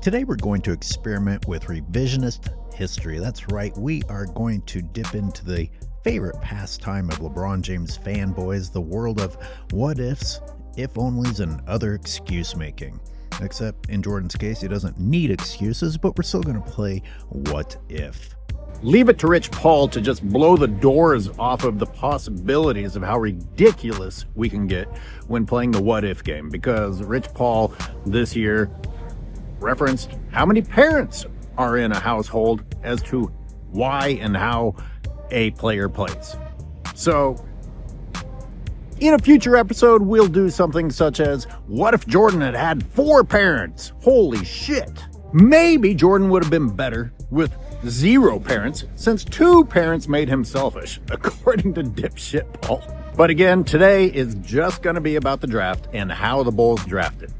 Today we're going to experiment with revisionist history. That's right, we are going to dip into the favorite pastime of LeBron James fanboys, the world of what ifs, if onlys, and other excuse making. Except in Jordan's case, he doesn't need excuses, but we're still going to play what if. Leave it to Rich Paul to just blow the doors off of the possibilities of how ridiculous we can get when playing the what if game, because Rich Paul this year referenced how many parents are in a household as to why and how a player plays. So in a future episode, we'll do something such as, what if Jordan had had 4 parents? Holy shit. Maybe Jordan would have been better with 0 parents, since 2 parents made him selfish, according to dipshit Paul. But again, today is just going to be about the draft and how the Bulls drafted.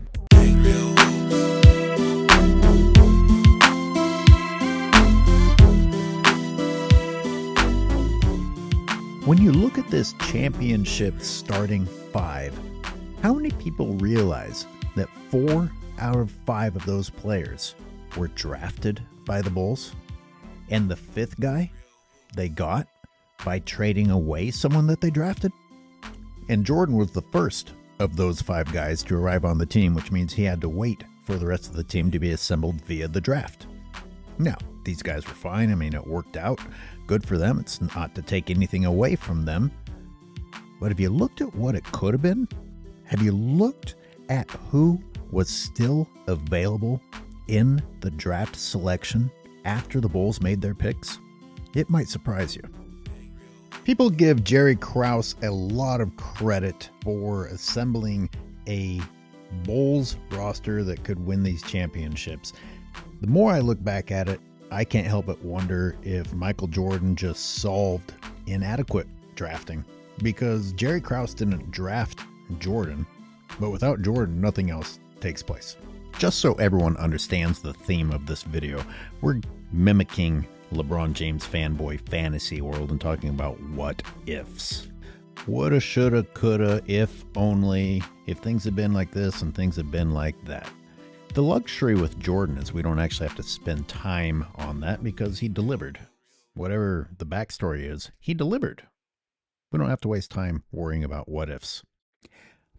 When you look at this championship starting 5, how many people realize that 4 out of 5 of those players were drafted by the Bulls? And the 5th guy they got by trading away someone that they drafted? And Jordan was the first of those 5 guys to arrive on the team, which means he had to wait for the rest of the team to be assembled via the draft. Now, these guys were fine. I mean, it worked out. Good for them. It's not to take anything away from them. But have you looked at what it could have been? Have you looked at who was still available in the draft selection after the Bulls made their picks? It might surprise you. People give Jerry Krause a lot of credit for assembling a Bulls roster that could win these championships. The more I look back at it, I can't help but wonder if Michael Jordan just solved inadequate drafting, because Jerry Krause didn't draft Jordan, but without Jordan, nothing else takes place. Just so everyone understands the theme of this video, we're mimicking LeBron James fanboy fantasy world and talking about what ifs. Woulda, shoulda, coulda, if only, if things had been like this and things had been like that. The luxury with Jordan is we don't actually have to spend time on that because he delivered. Whatever the backstory is, he delivered. We don't have to waste time worrying about what ifs.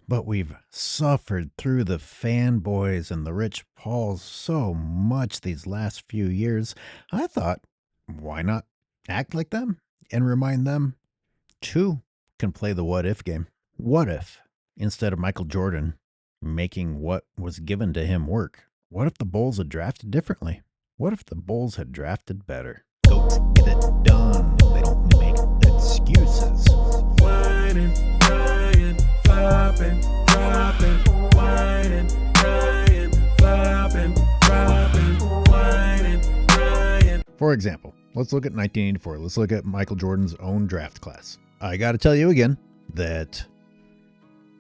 But we've suffered through the fanboys and the Rich Pauls so much these last few years. I thought, why not act like them and remind them too can play the what if game. What if, instead of Michael Jordan making what was given to him work, what if the Bulls had drafted differently? What if the Bulls had drafted better? Goats get it done. They don't make excuses. Whining, crying, flopping, dropping, whining, crying, flopping, dropping, whining, crying. For example, let's look at 1984. Let's look at Michael Jordan's own draft class. I got to tell you again that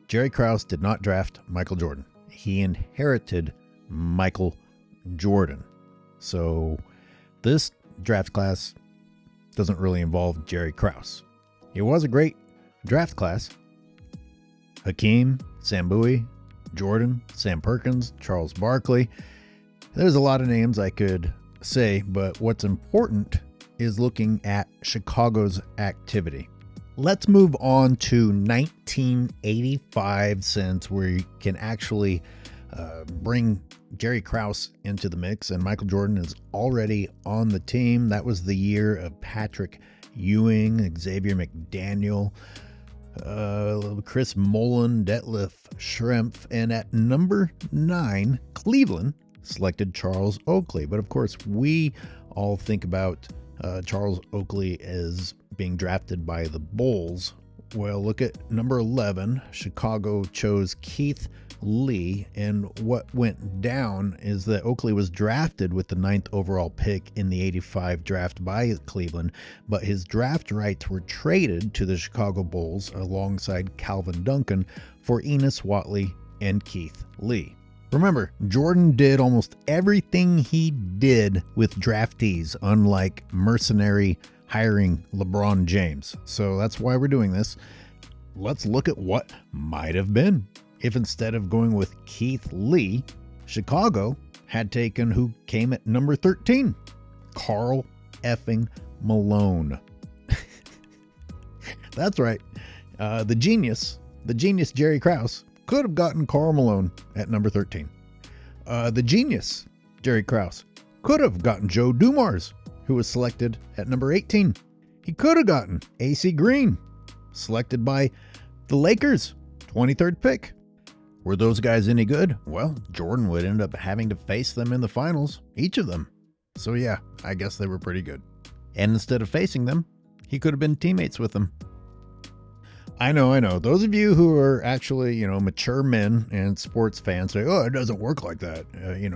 Jerry Krause did not draft Michael Jordan. He inherited Michael Jordan. So this draft class doesn't really involve Jerry Krause. It was a great draft class. Hakeem, Sam Bowie, Jordan, Sam Perkins, Charles Barkley. There's a lot of names I could say, but what's important is looking at Chicago's activity. Let's move on to 1985, since we can actually bring Jerry Krause into the mix, and Michael Jordan is already on the team. That was the year of Patrick Ewing, Xavier McDaniel, Chris Mullin, Detlef Schrempf, and at number 9, Cleveland selected Charles Oakley. But of course, we all think about Charles Oakley as being drafted by the Bulls. Well, look at number 11. Chicago chose Keith Lee, and what went down is that Oakley was drafted with the 9th overall pick in the 85 draft by Cleveland, but his draft rights were traded to the Chicago Bulls alongside Calvin Duncan for Enos Watley and Keith Lee. Remember, Jordan did almost everything he did with draftees, unlike mercenary hiring LeBron James. So that's why we're doing this. Let's look at what might have been if instead of going with Keith Lee, Chicago had taken who came at number 13? Karl effing Malone. That's right. The genius Jerry Krause could have gotten Karl Malone at number 13. The genius Jerry Krause could have gotten Joe Dumars, who was selected at number 18. He could have gotten AC Green, selected by the Lakers, 23rd pick. Were those guys any good? Well, Jordan would end up having to face them in the finals, each of them. So yeah, I guess they were pretty good. And instead of facing them, he could have been teammates with them. I know. Those of you who are actually, mature men and sports fans say, oh, it doesn't work like that. You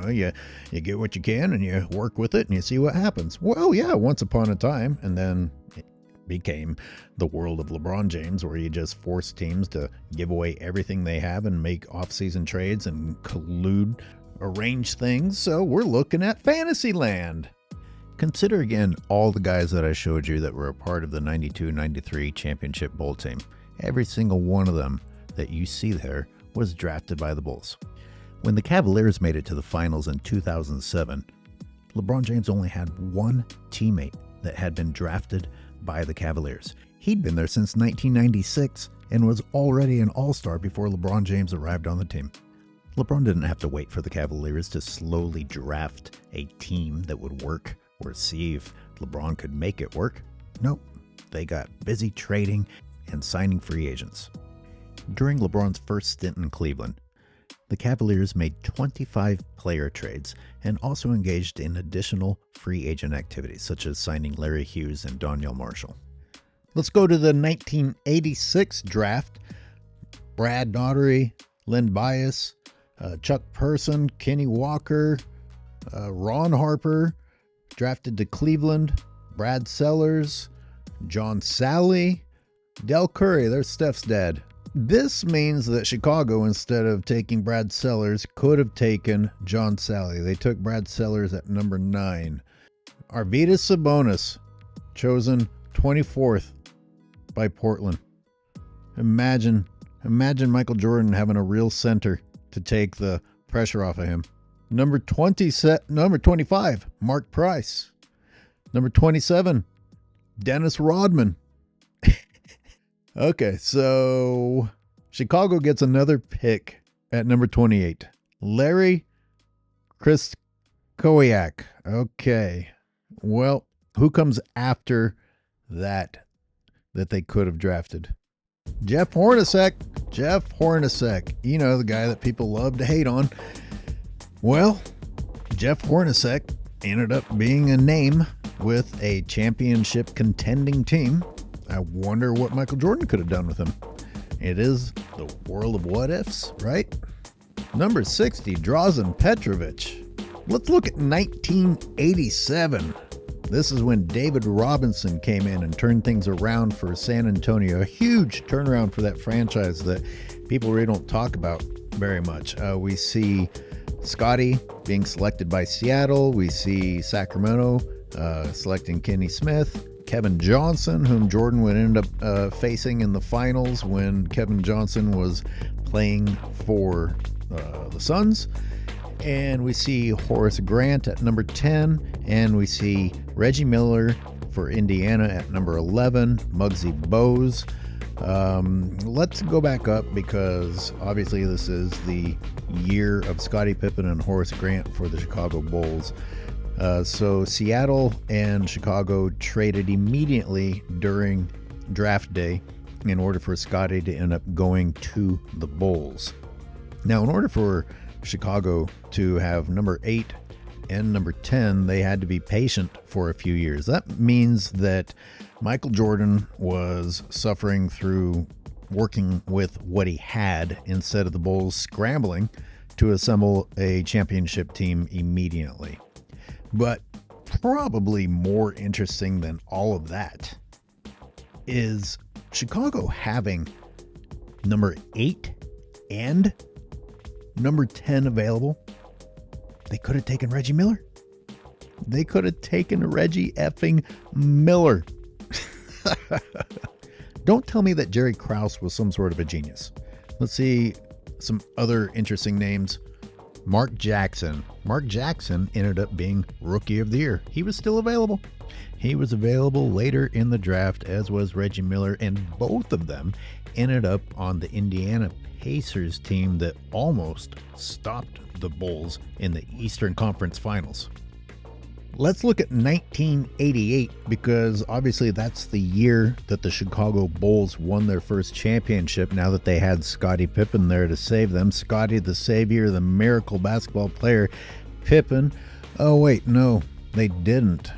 get what you can and you work with it and you see what happens. Well, yeah, once upon a time. And then it became the world of LeBron James, where you just force teams to give away everything they have and make off-season trades and arrange things. So we're looking at Fantasyland. Consider again all the guys that I showed you that were a part of the 92-93 championship bowl team. Every single one of them that you see there was drafted by the Bulls. When the Cavaliers made it to the finals in 2007, LeBron James only had one teammate that had been drafted by the Cavaliers. He'd been there since 1996 and was already an all-star before LeBron James arrived on the team. LeBron didn't have to wait for the Cavaliers to slowly draft a team that would work or see if LeBron could make it work. Nope, they got busy trading and signing free agents. During LeBron's first stint in Cleveland, the Cavaliers made 25 player trades and also engaged in additional free agent activities, such as signing Larry Hughes and Donyell Marshall. Let's go to the 1986 draft. Brad Daugherty, Len Bias, Chuck Person, Kenny Walker, Ron Harper, drafted to Cleveland, Brad Sellers, John Sally, Del Curry, there's Steph's dad. This means that Chicago, instead of taking Brad Sellers, could have taken John Sally. They took Brad Sellers at number 9. Arvydas Sabonis, chosen 24th by Portland. Imagine Michael Jordan having a real center to take the pressure off of him. Number 25, Mark Price. Number 27, Dennis Rodman. Okay, so Chicago gets another pick at number 28. Larry Kristokowiak. Okay, well, who comes after that they could have drafted? Jeff Hornacek. The guy that people love to hate on. Well, Jeff Hornacek ended up being a name with a championship contending team. I wonder what Michael Jordan could have done with him. It is the world of what ifs, right? Number 60, Drazen Petrovic. Let's look at 1987. This is when David Robinson came in and turned things around for San Antonio. A huge turnaround for that franchise that people really don't talk about very much. We see Scottie being selected by Seattle. We see Sacramento selecting Kenny Smith. Kevin Johnson, whom Jordan would end up facing in the finals when Kevin Johnson was playing for the Suns. And we see Horace Grant at number 10. And we see Reggie Miller for Indiana at number 11. Muggsy Bogues. Let's go back up because obviously this is the year of Scottie Pippen and Horace Grant for the Chicago Bulls. So Seattle and Chicago traded immediately during draft day in order for Scottie to end up going to the Bulls. Now, in order for Chicago to have number 8 and number 10, they had to be patient for a few years. That means that Michael Jordan was suffering through working with what he had instead of the Bulls scrambling to assemble a championship team immediately. But probably more interesting than all of that is Chicago having number 8 and number 10 available. They could have taken Reggie Miller. They could have taken Reggie effing Miller. Don't tell me that Jerry Krause was some sort of a genius. Let's see some other interesting names. Mark Jackson. Mark Jackson ended up being Rookie of the Year. He was still available. He was available later in the draft, as was Reggie Miller, and both of them ended up on the Indiana Pacers team that almost stopped the Bulls in the Eastern Conference Finals. Let's look at 1988, because obviously that's the year that the Chicago Bulls won their first championship, now that they had Scottie Pippen there to save them. Scottie the savior, the miracle basketball player. Pippen, oh wait, no, they didn't.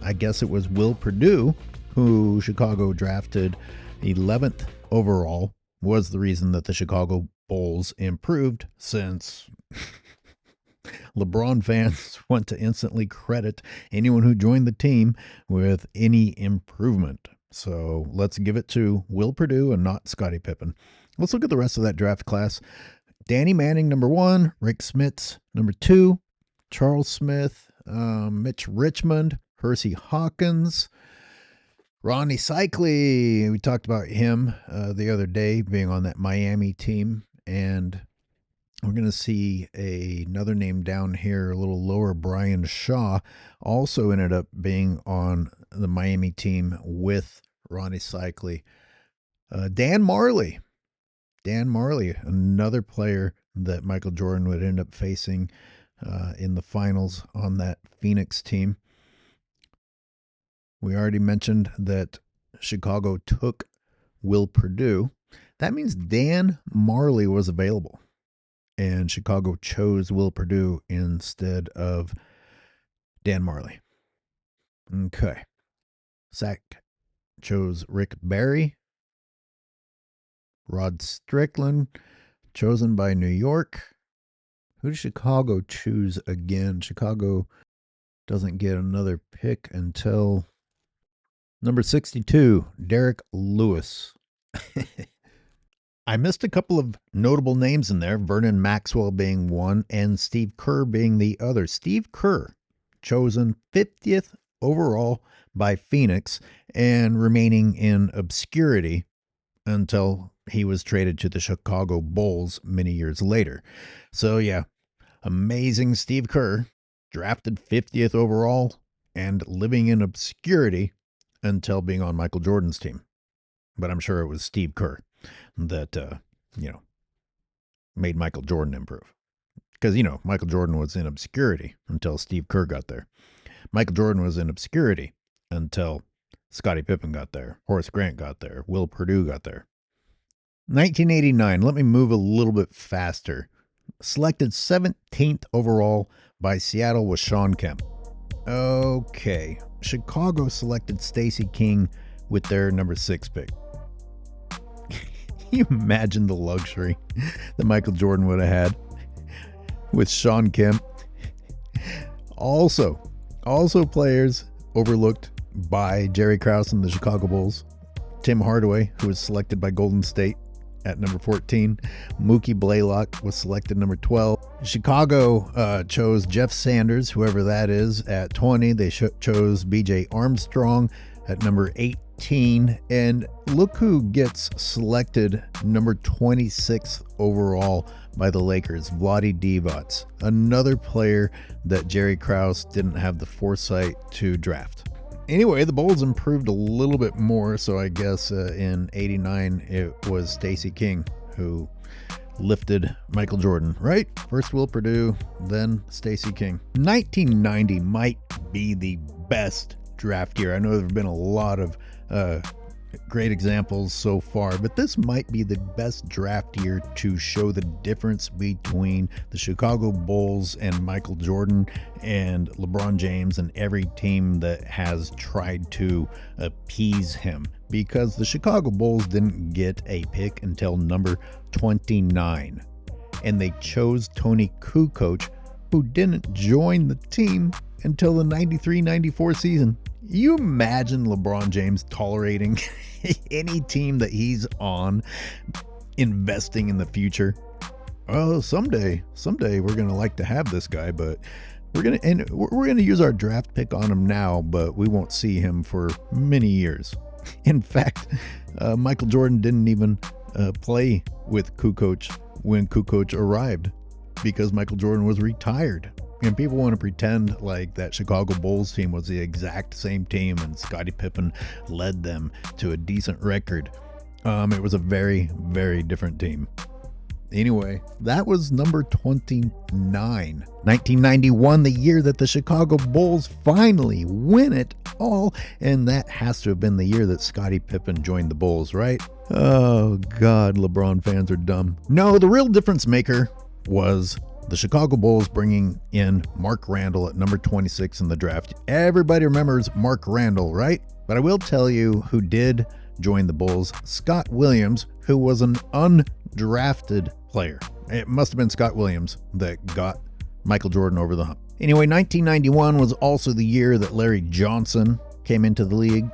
I guess it was Will Perdue, who Chicago drafted 11th overall, was the reason that the Chicago Bulls improved, since LeBron fans want to instantly credit anyone who joined the team with any improvement. So let's give it to Will Perdue and not Scottie Pippen. Let's look at the rest of that draft class. Danny Manning, number 1. Rick Smits, number 2. Charles Smith, Mitch Richmond, Hersey Hawkins, Ronnie Cycli. We talked about him the other day, being on that Miami team. And we're going to see another name down here a little lower. Brian Shaw also ended up being on the Miami team with Ronnie Cycli. Dan Marley. Dan Marley, another player that Michael Jordan would end up facing in the finals on that Phoenix team. We already mentioned that Chicago took Will Perdue. That means Dan Marley was available, and Chicago chose Will Perdue instead of Dan Marley. Okay. Sack chose Rick Barry. Rod Strickland, chosen by New York. Who did Chicago choose again? Chicago doesn't get another pick until number 62, Derek Lewis. I missed a couple of notable names in there, Vernon Maxwell being one and Steve Kerr being the other. Steve Kerr, chosen 50th overall by Phoenix and remaining in obscurity until he was traded to the Chicago Bulls many years later. So yeah, amazing Steve Kerr, drafted 50th overall and living in obscurity until being on Michael Jordan's team. But I'm sure it was Steve Kerr that, made Michael Jordan improve. Because, Michael Jordan was in obscurity until Steve Kerr got there. Michael Jordan was in obscurity until Scottie Pippen got there, Horace Grant got there, Will Perdue got there. 1989, let me move a little bit faster. Selected 17th overall by Seattle was Sean Kemp. Okay, Chicago selected Stacey King with their number 6 pick. Can you imagine the luxury that Michael Jordan would have had with Sean Kemp? Also players overlooked by Jerry Krause and the Chicago Bulls. Tim Hardaway, who was selected by Golden State at number 14. Mookie Blaylock was selected number 12. Chicago chose Jeff Sanders, whoever that is, at 20. They chose B.J. Armstrong at number 18. And look who gets selected number 26th overall by the Lakers, Vlade Divac, another player that Jerry Krause didn't have the foresight to draft. Anyway, the Bulls improved a little bit more, so I guess in 89 it was Stacey King who lifted Michael Jordan, right? First Will Perdue, then Stacey King. 1990 might be the best draft year. I know there have been a lot of great examples so far, but this might be the best draft year to show the difference between the Chicago Bulls and Michael Jordan and LeBron James and every team that has tried to appease him, because the Chicago Bulls didn't get a pick until number 29, and they chose Tony Kukoc, who didn't join the team until the 93-94 season. You imagine LeBron James tolerating any team that he's on investing in the future? Oh, someday we're gonna like to have this guy, but we're gonna use our draft pick on him now, but we won't see him for many years. In fact, Michael Jordan didn't even play with Kukoc when Kukoc arrived because Michael Jordan was retired. And people want to pretend like that Chicago Bulls team was the exact same team and Scottie Pippen led them to a decent record. It was a very, very different team. Anyway, that was number 29. 1991, the year that the Chicago Bulls finally win it all. And that has to have been the year that Scottie Pippen joined the Bulls, right? Oh, God, LeBron fans are dumb. No, the real difference maker was the Chicago Bulls bringing in Mark Randall at number 26 in the draft. Everybody remembers Mark Randall, right? But I will tell you who did join the Bulls. Scott Williams, who was an undrafted player. It must have been Scott Williams that got Michael Jordan over the hump. Anyway, 1991 was also the year that Larry Johnson came into the league.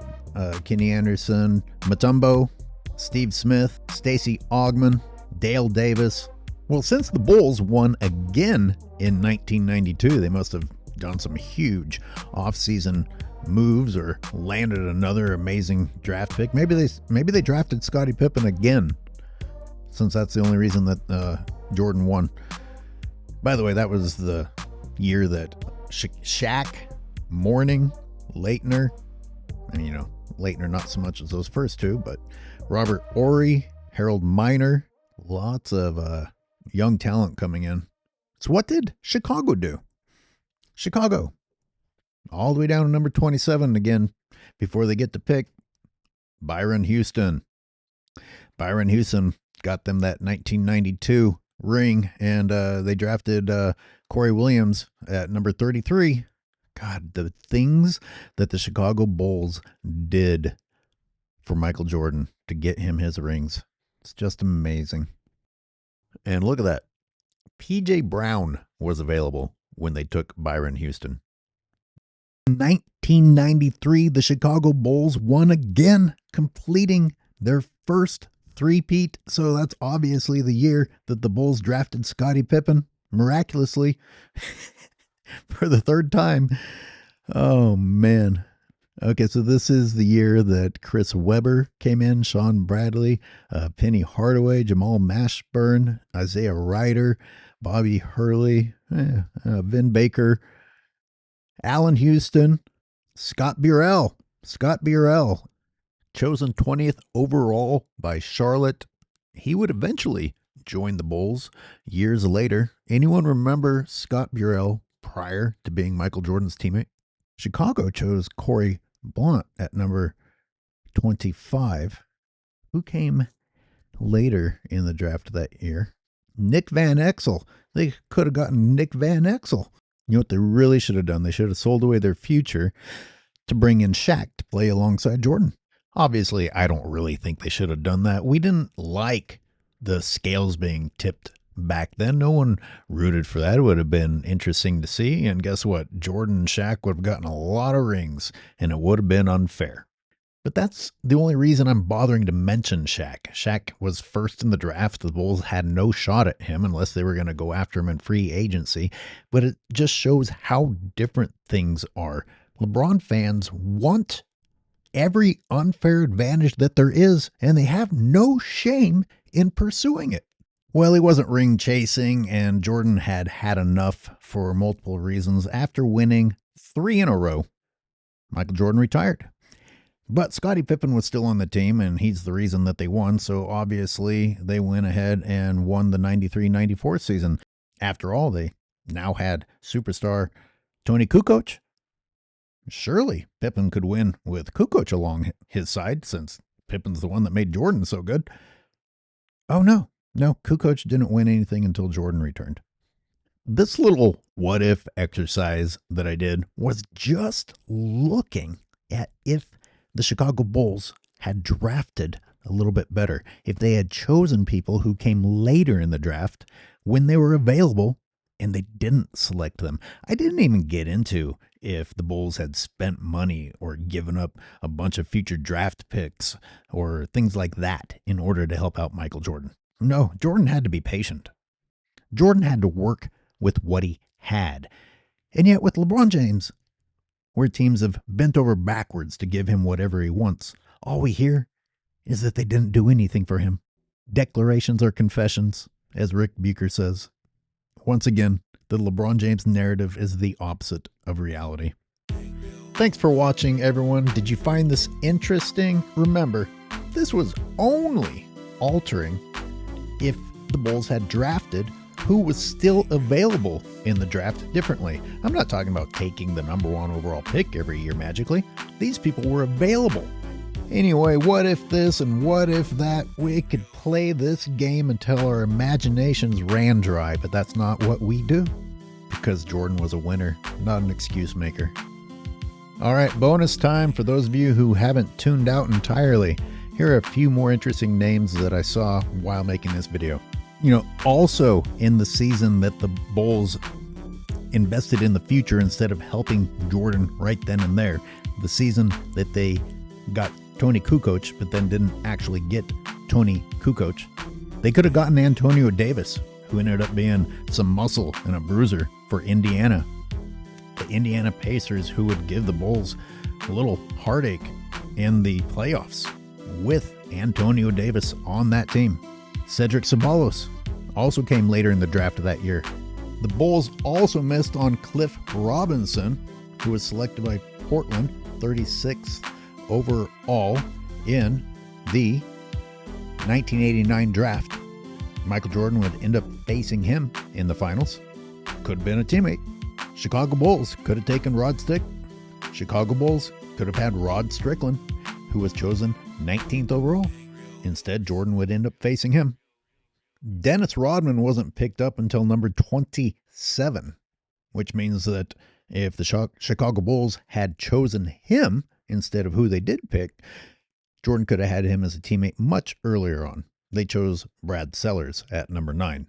Kenny Anderson, Mutombo, Steve Smith, Stacey Augmon, Dale Davis. Well, since the Bulls won again in 1992, they must have done some huge offseason moves or landed another amazing draft pick. Maybe they drafted Scottie Pippen again, since that's the only reason that Jordan won. By the way, that was the year that Shaq, Mourning, Leitner, and Leitner not so much as those first two, but Robert Horry, Harold Miner, lots of young talent coming in. So what did Chicago do? Chicago, all the way down to number 27 again, before they get to pick Byron Houston. Byron Houston got them that 1992 ring, and they drafted Corey Williams at number 33. God, the things that the Chicago Bulls did for Michael Jordan to get him his rings. It's just amazing. And look at that. P.J. Brown was available when they took Byron Houston. In 1993, the Chicago Bulls won again, completing their first three-peat. So that's obviously the year that the Bulls drafted Scottie Pippen, miraculously, for the third time. Oh, man. Okay, so this is the year that Chris Webber came in, Sean Bradley, Penny Hardaway, Jamal Mashburn, Isaiah Ryder, Bobby Hurley, Vin Baker, Allen Houston, Scott Burrell, chosen 20th overall by Charlotte. He would eventually join the Bulls years later. Anyone remember Scott Burrell prior to being Michael Jordan's teammate? Chicago chose Corey Blount at number 25. Who came later in the draft that year? Nick Van Exel. They could have gotten Nick Van Exel. You know what they really should have done? They should have sold away their future to bring in Shaq to play alongside Jordan. Obviously, I don't really think they should have done that. We didn't like the scales being tipped back then. No one rooted for that. It would have been interesting to see. And guess what? Jordan and Shaq would have gotten a lot of rings, and it would have been unfair. But that's the only reason I'm bothering to mention Shaq. Shaq was first in the draft. The Bulls had no shot at him unless they were going to go after him in free agency. But it just shows how different things are. LeBron fans want every unfair advantage that there is, and they have no shame in pursuing it. Well, he wasn't ring chasing, and Jordan had had enough for multiple reasons. After winning 3 in a row, Michael Jordan retired. But Scottie Pippen was still on the team, and he's the reason that they won, so obviously they went ahead and won the 93-94 season. After all, they now had superstar Tony Kukoc. Surely Pippen could win with Kukoc along his side, since Pippen's the one that made Jordan so good. Oh, no, Kukoc didn't win anything until Jordan returned. This little what-if exercise that I did was just looking at if the Chicago Bulls had drafted a little bit better, if they had chosen people who came later in the draft when they were available and they didn't select them. I didn't even get into if the Bulls had spent money or given up a bunch of future draft picks or things like that in order to help out Michael Jordan. No, Jordan had to be patient. Jordan had to work with what he had. And yet with LeBron James, where teams have bent over backwards to give him whatever he wants, all we hear is that they didn't do anything for him. Declarations or confessions. as Rick Bucher says. Once again, the LeBron James narrative is the opposite of reality. Thanks for watching, everyone. Did you find this interesting? Remember, this was only altering if the Bulls had drafted who was still available in the draft differently. I'm not talking about taking the number 1 overall pick every year magically. These people were available. Anyway, what if this and what if that? We could play this game until our imaginations ran dry, but that's not what we do. Because Jordan was a winner, not an excuse maker. All right, bonus time for those of you who haven't tuned out entirely. Here are a few more interesting names that I saw while making this video. Also in the season that the Bulls invested in the future instead of helping Jordan right then and there, the season that they got Tony Kukoc, but then didn't actually get Tony Kukoc, they could have gotten Antonio Davis, who ended up being some muscle and a bruiser for Indiana. The Indiana Pacers, who would give the Bulls a little heartache in the playoffs with Antonio Davis on that team. Cedric Ceballos also came later in the draft of that year. The Bulls also missed on Cliff Robinson, who was selected by Portland, 36th overall in the 1989 draft. Michael Jordan would end up facing him in the finals. Could have been a teammate. Chicago Bulls could have taken Rod Stick. Chicago Bulls could have had Rod Strickland, who was chosen 19th overall. Instead, Jordan would end up facing him. Dennis Rodman wasn't picked up until number 27, which means that if the Chicago Bulls had chosen him instead of who they did pick, Jordan could have had him as a teammate much earlier on. They chose Brad Sellers at number 9.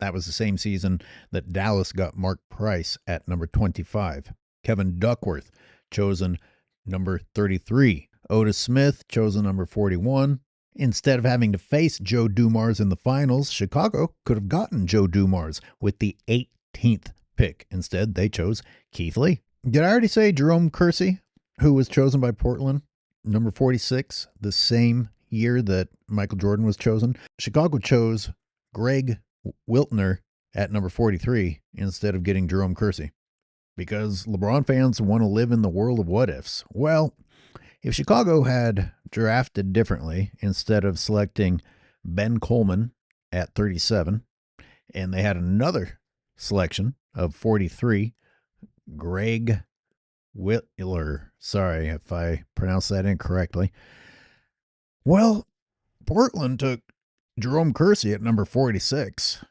That was the same season that Dallas got Mark Price at number 25. Kevin Duckworth, chosen number 33. Otis Smith, chosen number 41. Instead of having to face Joe Dumars in the finals, Chicago could have gotten Joe Dumars with the 18th pick. Instead, they chose Keith Lee. Did I already say Jerome Kersey, who was chosen by Portland, number 46, the same year that Michael Jordan was chosen? Chicago chose Greg Wiltner at number 43 instead of getting Jerome Kersey, because LeBron fans want to live in the world of what ifs. Well, if Chicago had drafted differently, instead of selecting Ben Coleman at 37, and they had another selection of 43, Greg Whitler, sorry if I pronounced that incorrectly. Well, Portland took Jerome Kersey at number 46.